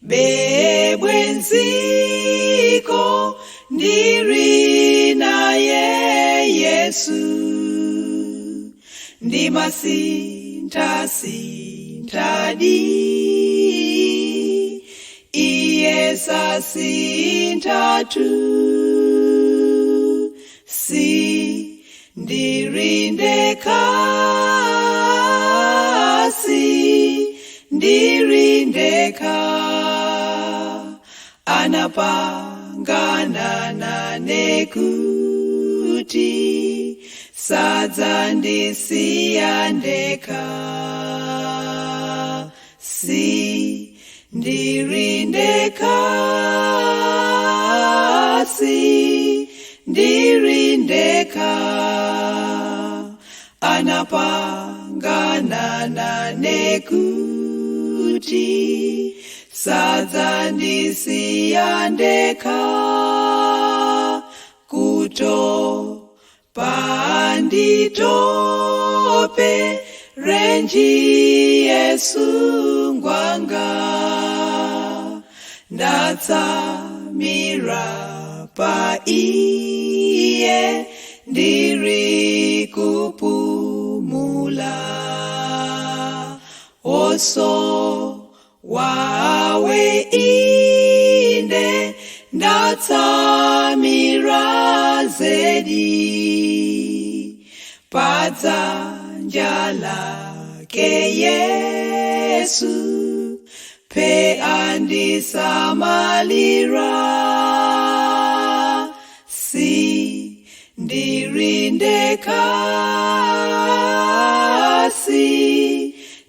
bebwenziko ndiri naye Yesu ndimasintha-sinthadi iye sasinthathu ndirindeka anapangana nane kuti sadzandisiya ndekha ndirindeka anapangana nane kuti sadzandisiya ndekha kutope renji Yesu ngwanga ndatsamira pa iye ndiri kupumula oso wawe inde ndatsamira zedi padzanja lake Yesu pe andisamalira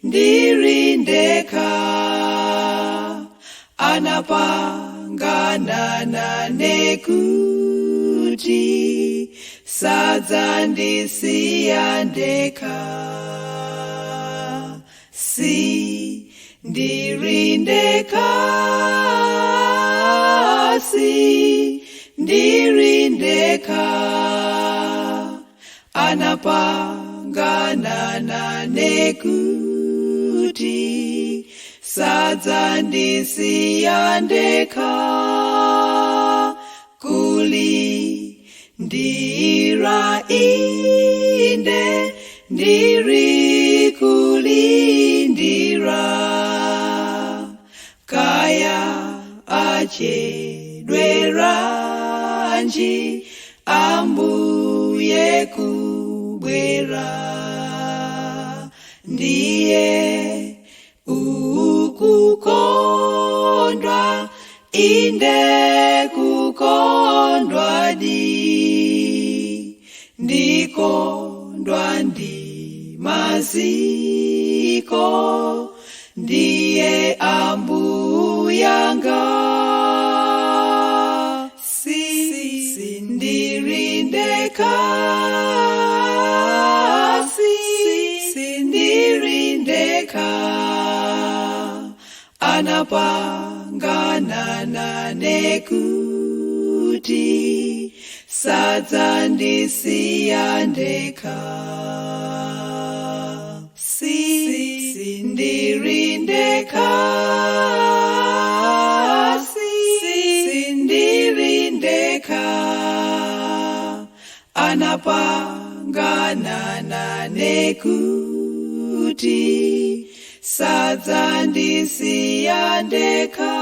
ndirindeka anapangana nane kuti sadzandisiya ndekha ndirindeka anapangana nane kuti sadzandisiya ndekha kulindira inde ndiri kulindira kaya achedweranji ambuye kubwera ndiye ukukondwa inde kukondwa ndikondwa ndi maziko ndiye ambuyanga sindirindeka anapangana nane kuti sadzandisiya ndekha sindirindeka anapangana nane kuti sadzandisiya ndekha